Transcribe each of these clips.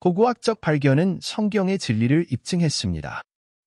고고학적 발견은 성경의 진리를 입증했습니다.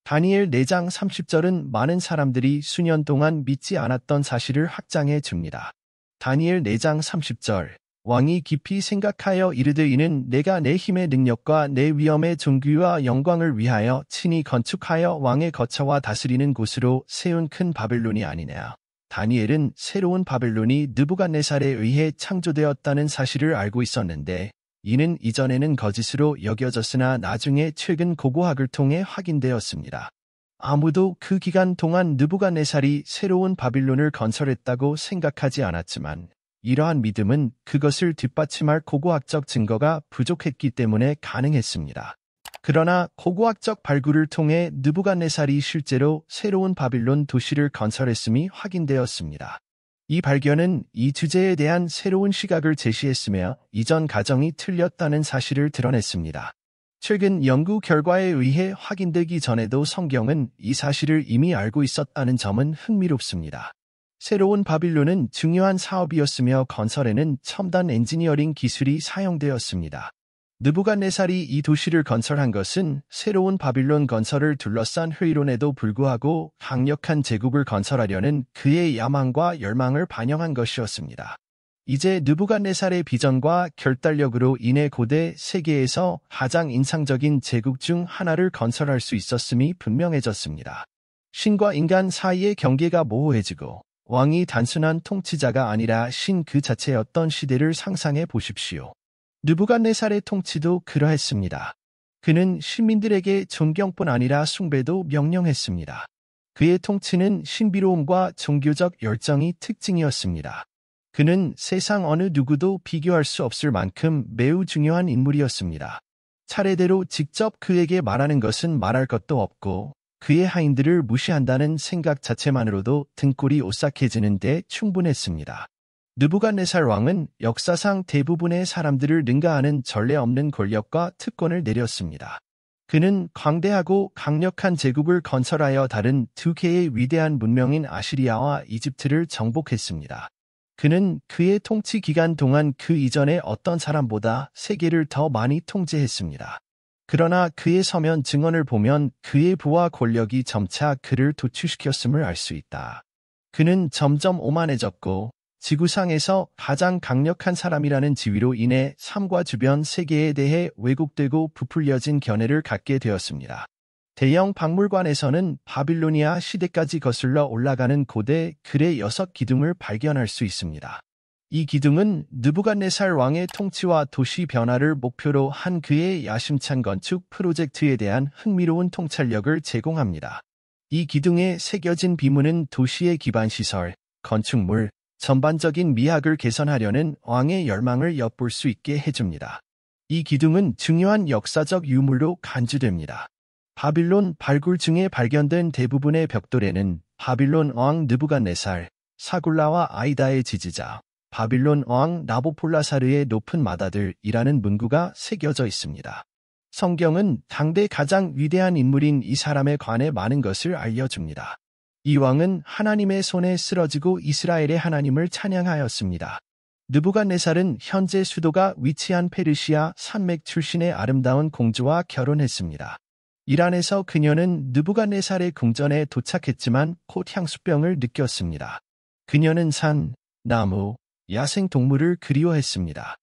다니엘 4장 30절은 많은 사람들이 수년 동안 믿지 않았던 사실을 확장해 줍니다. 다니엘 4장 30절 왕이 깊이 생각하여 이르되 이는 내가 내 힘의 능력과 내 위엄의 존귀와 영광을 위하여 친히 건축하여 왕의 거처와 다스리는 곳으로 세운 큰 바벨론이 아니냐. 다니엘은 새로운 바벨론이 느부갓네살에 의해 창조되었다는 사실을 알고 있었는데 이는 이전에는 거짓으로 여겨졌으나 나중에 최근 고고학을 통해 확인되었습니다. 아무도 그 기간 동안 느부갓네살이 새로운 바빌론을 건설했다고 생각하지 않았지만 이러한 믿음은 그것을 뒷받침할 고고학적 증거가 부족했기 때문에 가능했습니다. 그러나 고고학적 발굴을 통해 느부갓네살이 실제로 새로운 바빌론 도시를 건설했음이 확인되었습니다. 이 발견은 이 주제에 대한 새로운 시각을 제시했으며 이전 가정이 틀렸다는 사실을 드러냈습니다. 최근 연구 결과에 의해 확인되기 전에도 성경은 이 사실을 이미 알고 있었다는 점은 흥미롭습니다. 새로운 바빌론은 중요한 사업이었으며 건설에는 첨단 엔지니어링 기술이 사용되었습니다. 느부갓네살이 이 도시를 건설한 것은 새로운 바빌론 건설을 둘러싼 회의론에도 불구하고 강력한 제국을 건설하려는 그의 야망과 열망을 반영한 것이었습니다. 이제 느부갓네살의 비전과 결단력으로 인해 고대 세계에서 가장 인상적인 제국 중 하나를 건설할 수 있었음이 분명해졌습니다. 신과 인간 사이의 경계가 모호해지고 왕이 단순한 통치자가 아니라 신 그 자체였던 시대를 상상해 보십시오. 느부갓네살의 통치도 그러했습니다. 그는 시민들에게 존경뿐 아니라 숭배도 명령했습니다. 그의 통치는 신비로움과 종교적 열정이 특징이었습니다. 그는 세상 어느 누구도 비교할 수 없을 만큼 매우 중요한 인물이었습니다. 차례대로 직접 그에게 말하는 것은 말할 것도 없고 그의 하인들을 무시한다는 생각 자체만으로도 등골이 오싹해지는 데 충분했습니다. 느부갓네살 왕은 역사상 대부분의 사람들을 능가하는 전례 없는 권력과 특권을 내렸습니다. 그는 광대하고 강력한 제국을 건설하여 다른 두 개의 위대한 문명인 아시리아와 이집트를 정복했습니다. 그는 그의 통치 기간 동안 그 이전의 어떤 사람보다 세계를 더 많이 통제했습니다. 그러나 그의 서면 증언을 보면 그의 부와 권력이 점차 그를 도취시켰음을 알 수 있다. 그는 점점 오만해졌고 지구상에서 가장 강력한 사람이라는 지위로 인해 삶과 주변 세계에 대해 왜곡되고 부풀려진 견해를 갖게 되었습니다. 대형 박물관에서는 바빌로니아 시대까지 거슬러 올라가는 고대 글의 6기둥을 발견할 수 있습니다. 이 기둥은 느부갓네살 왕의 통치와 도시 변화를 목표로 한 그의 야심찬 건축 프로젝트에 대한 흥미로운 통찰력을 제공합니다. 이 기둥에 새겨진 비문은 도시의 기반시설, 건축물, 전반적인 미학을 개선하려는 왕의 열망을 엿볼 수 있게 해줍니다. 이 기둥은 중요한 역사적 유물로 간주됩니다. 바빌론 발굴 중에 발견된 대부분의 벽돌에는 바빌론 왕 느부갓네살, 사굴라와 아이다의 지지자, 바빌론 왕 나보폴라사르의 높은 마다들이라는 문구가 새겨져 있습니다. 성경은 당대 가장 위대한 인물인 이 사람에 관해 많은 것을 알려줍니다. 이 왕은 하나님의 손에 쓰러지고 이스라엘의 하나님을 찬양하였습니다. 느부갓네살은 현재 수도가 위치한 페르시아 산맥 출신의 아름다운 공주와 결혼했습니다. 이란에서 그녀는 느부갓네살의 궁전에 도착했지만 곧 향수병을 느꼈습니다. 그녀는 산, 나무, 야생 동물을 그리워했습니다.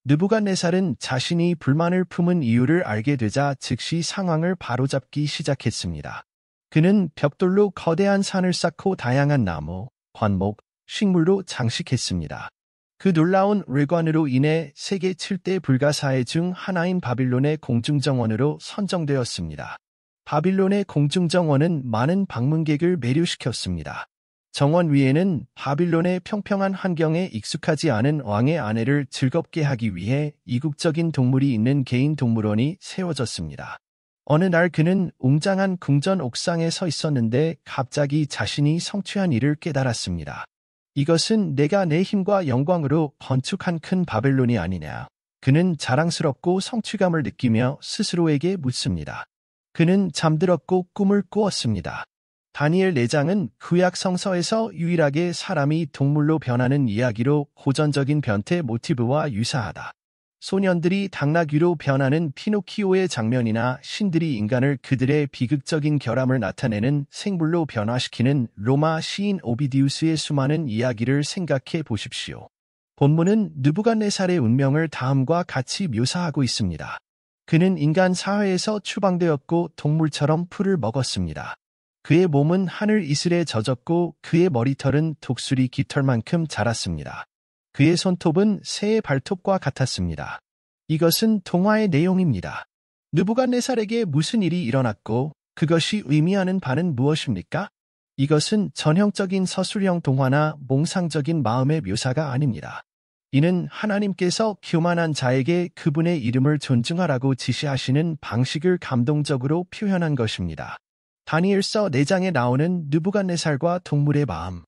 느부갓네살은 자신이 불만을 품은 이유를 알게 되자 즉시 상황을 바로잡기 시작했습니다. 그는 벽돌로 거대한 산을 쌓고 다양한 나무, 관목, 식물로 장식했습니다. 그 놀라운 외관으로 인해 세계 7대 불가사의 중 하나인 바빌론의 공중정원으로 선정되었습니다. 바빌론의 공중정원은 많은 방문객을 매료시켰습니다. 정원 위에는 바빌론의 평평한 환경에 익숙하지 않은 왕의 아내를 즐겁게 하기 위해 이국적인 동물이 있는 개인 동물원이 세워졌습니다. 어느 날 그는 웅장한 궁전 옥상에 서 있었는데 갑자기 자신이 성취한 일을 깨달았습니다. 이것은 내가 내 힘과 영광으로 건축한 큰 바벨론이 아니냐. 그는 자랑스럽고 성취감을 느끼며 스스로에게 묻습니다. 그는 잠들었고 꿈을 꾸었습니다. 다니엘 4장은 구약 성서에서 유일하게 사람이 동물로 변하는 이야기로 고전적인 변태 모티브와 유사하다. 소년들이 당나귀로 변하는 피노키오의 장면이나 신들이 인간을 그들의 비극적인 결함을 나타내는 생물로 변화시키는 로마 시인 오비디우스의 수많은 이야기를 생각해 보십시오. 본문은 느부갓네살의 운명을 다음과 같이 묘사하고 있습니다. 그는 인간 사회에서 추방되었고 동물처럼 풀을 먹었습니다. 그의 몸은 하늘 이슬에 젖었고 그의 머리털은 독수리 깃털만큼 자랐습니다. 그의 손톱은 새의 발톱과 같았습니다. 이것은 동화의 내용입니다. 느부갓네살에게 무슨 일이 일어났고 그것이 의미하는 바는 무엇입니까? 이것은 전형적인 서술형 동화나 몽상적인 마음의 묘사가 아닙니다. 이는 하나님께서 교만한 자에게 그분의 이름을 존중하라고 지시하시는 방식을 감동적으로 표현한 것입니다. 다니엘서 4장에 나오는 느부갓네살과 동물의 마음.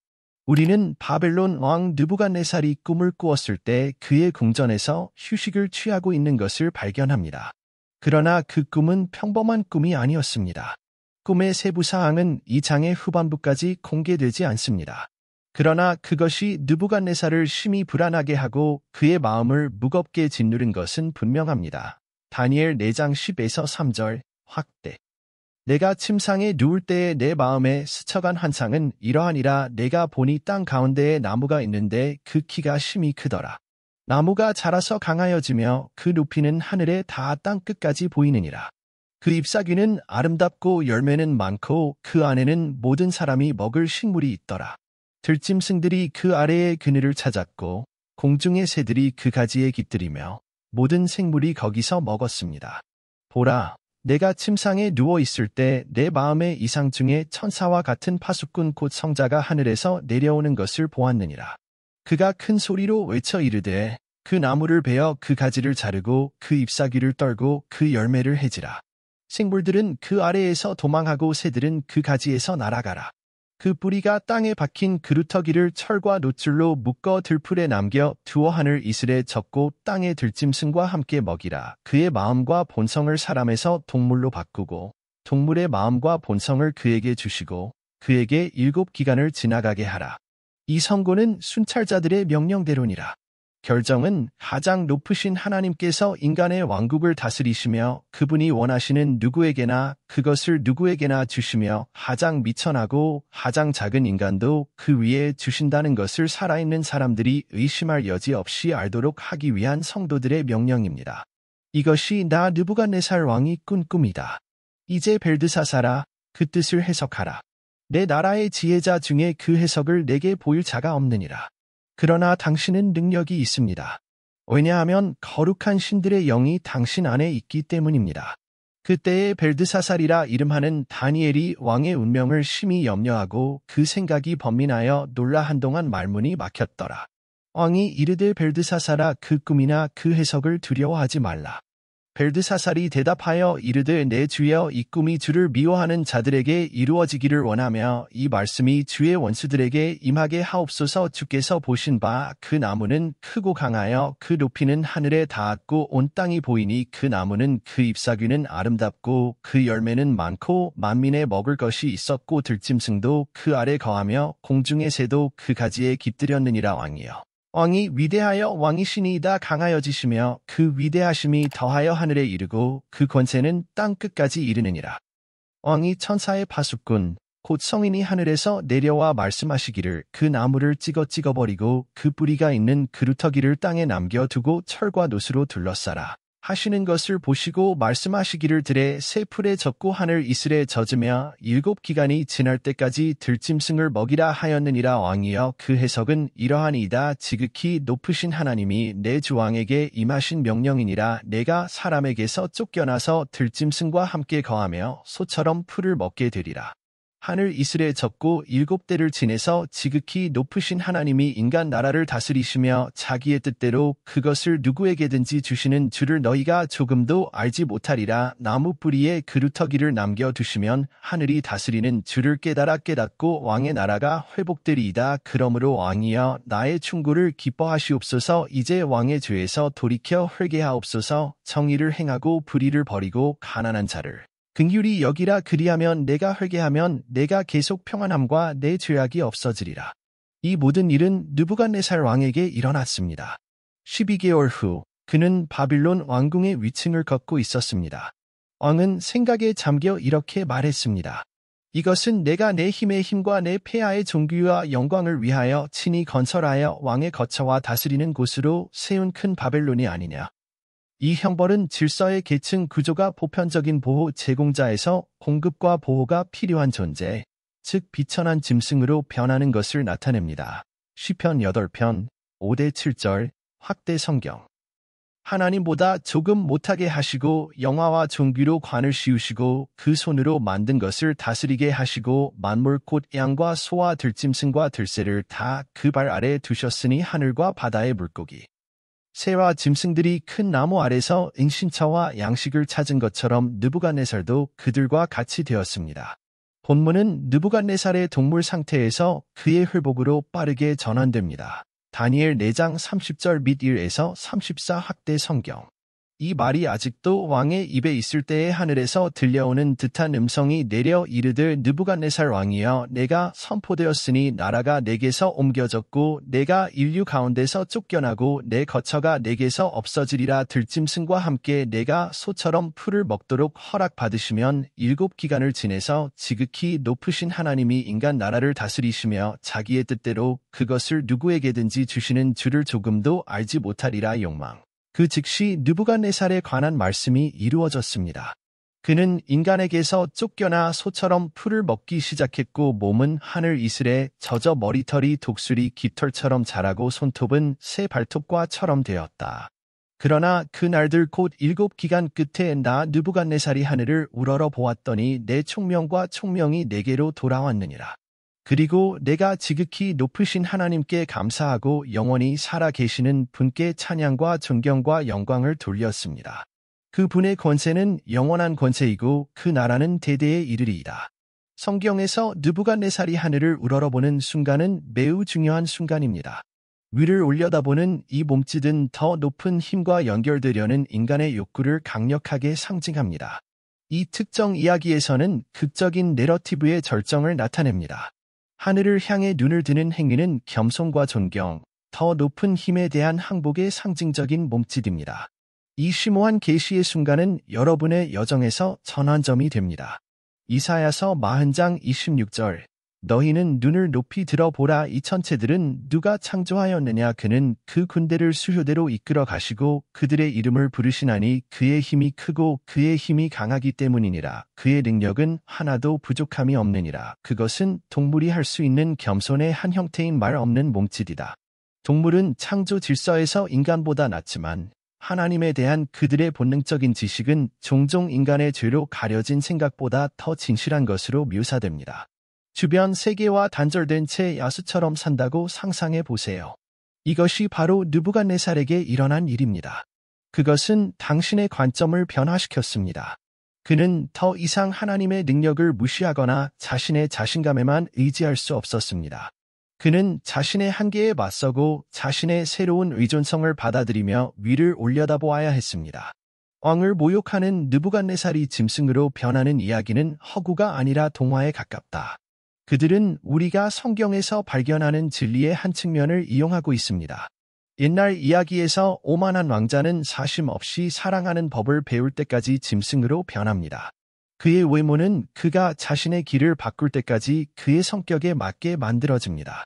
우리는 바벨론 왕 느부갓네살이 꿈을 꾸었을 때 그의 궁전에서 휴식을 취하고 있는 것을 발견합니다. 그러나 그 꿈은 평범한 꿈이 아니었습니다. 꿈의 세부 사항은 이 장의 후반부까지 공개되지 않습니다. 그러나 그것이 느부갓네살을 심히 불안하게 하고 그의 마음을 무겁게 짓누른 것은 분명합니다. 다니엘 4장 10에서 3절 확대. 내가 침상에 누울 때에 내 마음에 스쳐간 환상은 이러하니라. 내가 보니 땅 가운데에 나무가 있는데 그 키가 심히 크더라. 나무가 자라서 강하여지며 그 높이는 하늘에 닿아 땅 끝까지 보이느니라. 그 잎사귀는 아름답고 열매는 많고 그 안에는 모든 사람이 먹을 식물이 있더라. 들짐승들이 그 아래에 그늘을 찾았고 공중의 새들이 그 가지에 깃들이며 모든 생물이 거기서 먹었습니다. 보라, 내가 침상에 누워 있을 때 내 마음의 이상 중에 천사와 같은 파수꾼 곧 성자가 하늘에서 내려오는 것을 보았느니라. 그가 큰 소리로 외쳐 이르되 그 나무를 베어 그 가지를 자르고 그 잎사귀를 떨고 그 열매를 해지라. 생물들은 그 아래에서 도망하고 새들은 그 가지에서 날아가라. 그 뿌리가 땅에 박힌 그루터기를 철과 놋줄로 묶어 들풀에 남겨 두어 하늘 이슬에 젓고 땅의 들짐승과 함께 먹이라. 그의 마음과 본성을 사람에서 동물로 바꾸고 동물의 마음과 본성을 그에게 주시고 그에게 7기간을 지나가게 하라. 이 선고는 순찰자들의 명령대로니라. 결정은 가장 높으신 하나님께서 인간의 왕국을 다스리시며 그분이 원하시는 누구에게나 그것을 누구에게나 주시며 가장 미천하고 가장 작은 인간도 그 위에 주신다는 것을 살아있는 사람들이 의심할 여지 없이 알도록 하기 위한 성도들의 명령입니다. 이것이 나 느부갓네살 왕이 꾼 꿈이다. 이제 벨드사사라, 그 뜻을 해석하라. 내 나라의 지혜자 중에 그 해석을 내게 보일 자가 없느니라. 그러나 당신은 능력이 있습니다. 왜냐하면 거룩한 신들의 영이 당신 안에 있기 때문입니다. 그때에 벨드사살이라 이름하는 다니엘이 왕의 운명을 심히 염려하고 그 생각이 번민하여 놀라 한동안 말문이 막혔더라. 왕이 이르되 벨드사살아 그 꿈이나 그 해석을 두려워하지 말라. 벨드사살이 대답하여 이르되 내 주여 이 꿈이 주를 미워하는 자들에게 이루어지기를 원하며 이 말씀이 주의 원수들에게 임하게 하옵소서. 주께서 보신 바 그 나무는 크고 강하여 그 높이는 하늘에 닿았고 온 땅이 보이니 그 나무는 그 잎사귀는 아름답고 그 열매는 많고 만민에 먹을 것이 있었고 들짐승도 그 아래 거하며 공중의 새도 그 가지에 깃들였느니라. 왕이여 왕이 위대하여 왕이시니이다. 강하여지시며 그 위대하심이 더하여 하늘에 이르고 그 권세는 땅 끝까지 이르느니라. 왕이 천사의 파수꾼 곧 성인이 하늘에서 내려와 말씀하시기를 그 나무를 찍어버리고 그 뿌리가 있는 그루터기를 땅에 남겨두고 철과 놋으로 둘러싸라 하시는 것을 보시고 말씀하시기를 들에 새 풀에 젖고 하늘 이슬에 젖으며 7기간이 지날 때까지 들짐승을 먹이라 하였느니라. 왕이여 그 해석은 이러하니이다. 지극히 높으신 하나님이 내 주 왕에게 임하신 명령이니라. 내가 사람에게서 쫓겨나서 들짐승과 함께 거하며 소처럼 풀을 먹게 되리라. 하늘 이슬에 젖고 7대를 지내서 지극히 높으신 하나님이 인간 나라를 다스리시며 자기의 뜻대로 그것을 누구에게든지 주시는 줄을 너희가 조금도 알지 못하리라. 나무 뿌리에 그루터기를 남겨두시면 하늘이 다스리는 줄을 깨닫고 왕의 나라가 회복되리이다. 그러므로 왕이여 나의 충고를 기뻐하시옵소서. 이제 왕의 죄에서 돌이켜 회개하옵소서. 정의를 행하고 불의를 버리고 가난한 자를 긍휼히 여기라. 그리하면 내가 회개하면 내가 계속 평안함과 내 죄악이 없어지리라. 이 모든 일은 느부갓네살 왕에게 일어났습니다. 12개월 후 그는 바빌론 왕궁의 위층을 걷고 있었습니다. 왕은 생각에 잠겨 이렇게 말했습니다. 이것은 내가 내 힘의 힘과 내 폐하의 존귀와 영광을 위하여 친히 건설하여 왕의 거처와 다스리는 곳으로 세운 큰 바벨론이 아니냐. 이 형벌은 질서의 계층 구조가 보편적인 보호 제공자에서 공급과 보호가 필요한 존재, 즉 비천한 짐승으로 변하는 것을 나타냅니다. 시편 8편 5-7절 확대 성경. 하나님보다 조금 못하게 하시고 영화와 존귀로 관을 씌우시고 그 손으로 만든 것을 다스리게 하시고 만물 곧 양과 소와 들짐승과 들새를 다 그 발 아래 두셨으니 하늘과 바다의 물고기, 새와 짐승들이 큰 나무 아래서 은신처와 양식을 찾은 것처럼 느부갓네살도 그들과 같이 되었습니다. 본문은 느부갓네살의 동물 상태에서 그의 회복으로 빠르게 전환됩니다. 다니엘 4장 30절 및 1에서 34 학대 성경. 이 말이 아직도 왕의 입에 있을 때에 하늘에서 들려오는 듯한 음성이 내려 이르되 느부갓네살 왕이여 내가 선포되었으니 나라가 내게서 옮겨졌고 내가 인류 가운데서 쫓겨나고 내 거처가 내게서 없어지리라. 들짐승과 함께 내가 소처럼 풀을 먹도록 허락받으시면 7기간을 지내서 지극히 높으신 하나님이 인간 나라를 다스리시며 자기의 뜻대로 그것을 누구에게든지 주시는 줄을 조금도 알지 못하리라. 욕망. 그 즉시 느부갓네살에 관한 말씀이 이루어졌습니다. 그는 인간에게서 쫓겨나 소처럼 풀을 먹기 시작했고 몸은 하늘 이슬에 젖어 머리털이 독수리 깃털처럼 자라고 손톱은 새 발톱과처럼 되었다. 그러나 그 날들 곧 7기간 끝에 나 느부갓네살이 하늘을 우러러 보았더니 내 총명과 총명이 내게로 돌아왔느니라. 그리고 내가 지극히 높으신 하나님께 감사하고 영원히 살아 계시는 분께 찬양과 존경과 영광을 돌렸습니다. 그 분의 권세는 영원한 권세이고 그 나라는 대대에 이르리이다. 성경에서 느부갓네살이 하늘을 우러러보는 순간은 매우 중요한 순간입니다. 위를 올려다보는 이 몸짓은 더 높은 힘과 연결되려는 인간의 욕구를 강력하게 상징합니다. 이 특정 이야기에서는 극적인 내러티브의 절정을 나타냅니다. 하늘을 향해 눈을 드는 행위는 겸손과 존경, 더 높은 힘에 대한 항복의 상징적인 몸짓입니다. 이 심오한 계시의 순간은 여러분의 여정에서 전환점이 됩니다. 이사야서 40장 26절. 너희는 눈을 높이 들어보라. 이 천체들은 누가 창조하였느냐. 그는 그 군대를 수효대로 이끌어 가시고 그들의 이름을 부르시나니 그의 힘이 크고 그의 힘이 강하기 때문이니라. 그의 능력은 하나도 부족함이 없느니라. 그것은 동물이 할 수 있는 겸손의 한 형태인 말 없는 몸짓이다. 동물은 창조 질서에서 인간보다 낫지만 하나님에 대한 그들의 본능적인 지식은 종종 인간의 죄로 가려진 생각보다 더 진실한 것으로 묘사됩니다. 주변 세계와 단절된 채 야수처럼 산다고 상상해 보세요. 이것이 바로 느부갓네살에게 일어난 일입니다. 그것은 당신의 관점을 변화시켰습니다. 그는 더 이상 하나님의 능력을 무시하거나 자신의 자신감에만 의지할 수 없었습니다. 그는 자신의 한계에 맞서고 자신의 새로운 의존성을 받아들이며 위를 올려다보아야 했습니다. 왕을 모욕하는 느부갓네살이 짐승으로 변하는 이야기는 허구가 아니라 동화에 가깝다. 그들은 우리가 성경에서 발견하는 진리의 한 측면을 이용하고 있습니다. 옛날 이야기에서 오만한 왕자는 사심 없이 사랑하는 법을 배울 때까지 짐승으로 변합니다. 그의 외모는 그가 자신의 길을 바꿀 때까지 그의 성격에 맞게 만들어집니다.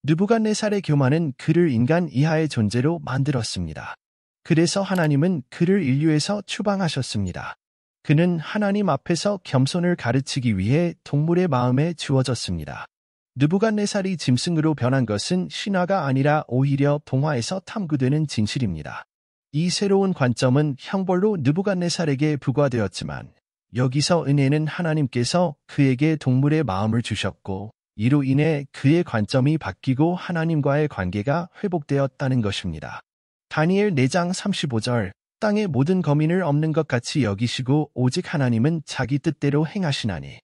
느부갓네살의 교만은 그를 인간 이하의 존재로 만들었습니다. 그래서 하나님은 그를 인류에서 추방하셨습니다. 그는 하나님 앞에서 겸손을 가르치기 위해 동물의 마음에 주어졌습니다. 느부갓네살이 짐승으로 변한 것은 신화가 아니라 오히려 동화에서 탐구되는 진실입니다. 이 새로운 관점은 형벌로 느부갓네살에게 부과되었지만 여기서 은혜는 하나님께서 그에게 동물의 마음을 주셨고 이로 인해 그의 관점이 바뀌고 하나님과의 관계가 회복되었다는 것입니다. 다니엘 4장 35절. 땅의 모든 거민을 없는 것 같이 여기시고 오직 하나님은 자기 뜻대로 행하시나니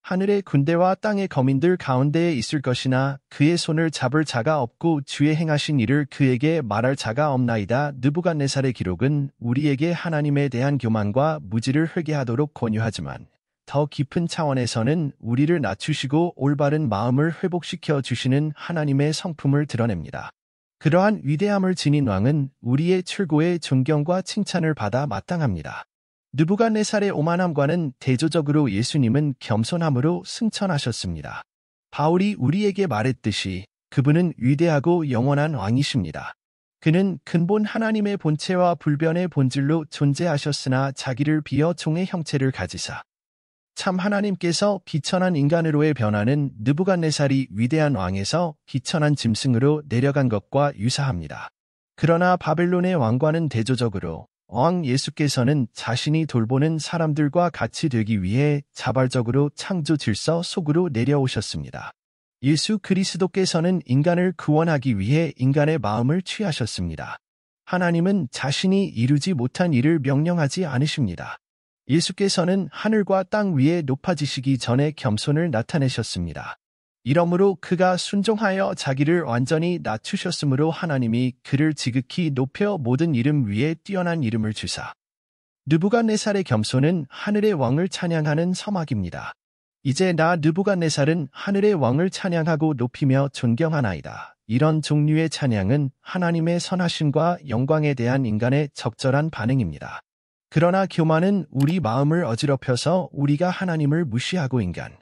하늘의 군대와 땅의 거민들 가운데에 있을 것이나 그의 손을 잡을 자가 없고 주의 행하신 일을 그에게 말할 자가 없나이다. 느부갓네살의 기록은 우리에게 하나님에 대한 교만과 무지를 회개하도록 권유하지만 더 깊은 차원에서는 우리를 낮추시고 올바른 마음을 회복시켜 주시는 하나님의 성품을 드러냅니다. 그러한 위대함을 지닌 왕은 우리의 최고의 존경과 칭찬을 받아 마땅합니다. 느부갓네살의 오만함과는 대조적으로 예수님은 겸손함으로 승천하셨습니다. 바울이 우리에게 말했듯이 그분은 위대하고 영원한 왕이십니다. 그는 근본 하나님의 본체와 불변의 본질로 존재하셨으나 자기를 비어 종의 형체를 가지사 참 하나님께서 비천한 인간으로의 변화는 느부갓네살이 위대한 왕에서 비천한 짐승으로 내려간 것과 유사합니다. 그러나 바벨론의 왕과는 대조적으로 왕 예수께서는 자신이 돌보는 사람들과 같이 되기 위해 자발적으로 창조 질서 속으로 내려오셨습니다. 예수 그리스도께서는 인간을 구원하기 위해 인간의 마음을 취하셨습니다. 하나님은 자신이 이루지 못한 일을 명령하지 않으십니다. 예수께서는 하늘과 땅 위에 높아지시기 전에 겸손을 나타내셨습니다. 이러므로 그가 순종하여 자기를 완전히 낮추셨으므로 하나님이 그를 지극히 높여 모든 이름 위에 뛰어난 이름을 주사 느부갓네살의 겸손은 하늘의 왕을 찬양하는 서막입니다. 이제 나 느부갓네살은 하늘의 왕을 찬양하고 높이며 존경하나이다. 이런 종류의 찬양은 하나님의 선하심과 영광에 대한 인간의 적절한 반응입니다. 그러나 교만은 우리 마음을 어지럽혀서 우리가 하나님을 무시하고 인간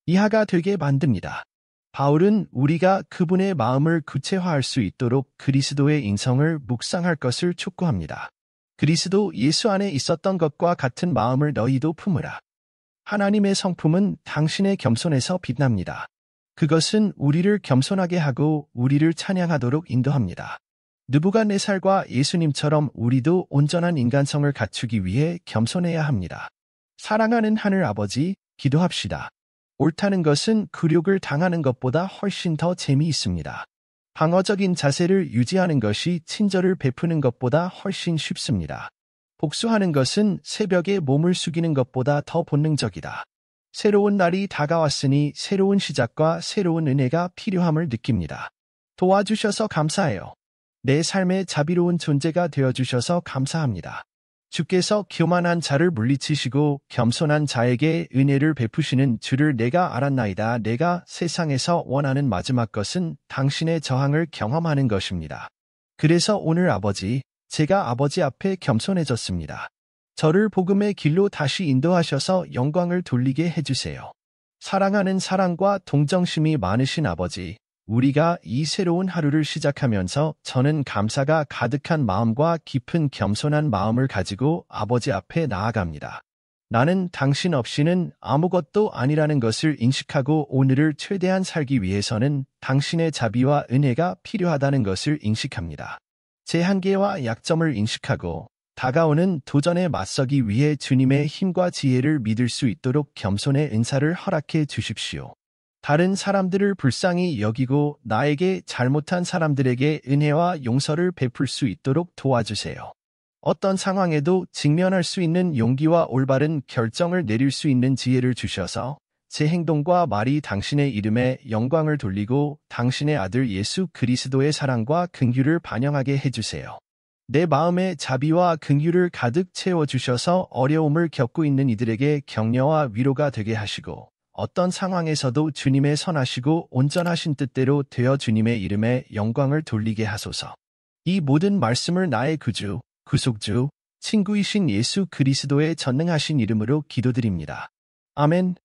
이하가 되게 만듭니다. 바울은 우리가 그분의 마음을 구체화할 수 있도록 그리스도의 인성을 묵상할 것을 촉구합니다. 그리스도 예수 안에 있었던 것과 같은 마음을 너희도 품으라. 하나님의 성품은 당신의 겸손에서 빛납니다. 그것은 우리를 겸손하게 하고 우리를 찬양하도록 인도합니다. 느부갓네살과 예수님처럼 우리도 온전한 인간성을 갖추기 위해 겸손해야 합니다. 사랑하는 하늘 아버지, 기도합시다. 옳다는 것은 굴욕을 당하는 것보다 훨씬 더 재미있습니다. 방어적인 자세를 유지하는 것이 친절을 베푸는 것보다 훨씬 쉽습니다. 복수하는 것은 새벽에 몸을 숙이는 것보다 더 본능적이다. 새로운 날이 다가왔으니 새로운 시작과 새로운 은혜가 필요함을 느낍니다. 도와주셔서 감사해요. 내 삶의 자비로운 존재가 되어주셔서 감사합니다. 주께서 교만한 자를 물리치시고 겸손한 자에게 은혜를 베푸시는 주를 내가 알았나이다. 내가 세상에서 원하는 마지막 것은 당신의 저항을 경험하는 것입니다. 그래서 오늘 아버지, 제가 아버지 앞에 겸손해졌습니다. 저를 복음의 길로 다시 인도하셔서 영광을 돌리게 해주세요. 사랑하는 사랑과 동정심이 많으신 아버지, 우리가 이 새로운 하루를 시작하면서 저는 감사가 가득한 마음과 깊은 겸손한 마음을 가지고 아버지 앞에 나아갑니다. 나는 당신 없이는 아무것도 아니라는 것을 인식하고 오늘을 최대한 살기 위해서는 당신의 자비와 은혜가 필요하다는 것을 인식합니다. 제 한계와 약점을 인식하고 다가오는 도전에 맞서기 위해 주님의 힘과 지혜를 믿을 수 있도록 겸손의 은사를 허락해 주십시오. 다른 사람들을 불쌍히 여기고 나에게 잘못한 사람들에게 은혜와 용서를 베풀 수 있도록 도와주세요. 어떤 상황에도 직면할 수 있는 용기와 올바른 결정을 내릴 수 있는 지혜를 주셔서 제 행동과 말이 당신의 이름에 영광을 돌리고 당신의 아들 예수 그리스도의 사랑과 긍휼을 반영하게 해주세요. 내 마음에 자비와 긍휼을 가득 채워주셔서 어려움을 겪고 있는 이들에게 격려와 위로가 되게 하시고 어떤 상황에서도 주님의 선하시고 온전하신 뜻대로 되어 주님의 이름에 영광을 돌리게 하소서. 이 모든 말씀을 나의 구주, 구속주, 친구이신 예수 그리스도의 전능하신 이름으로 기도드립니다. 아멘.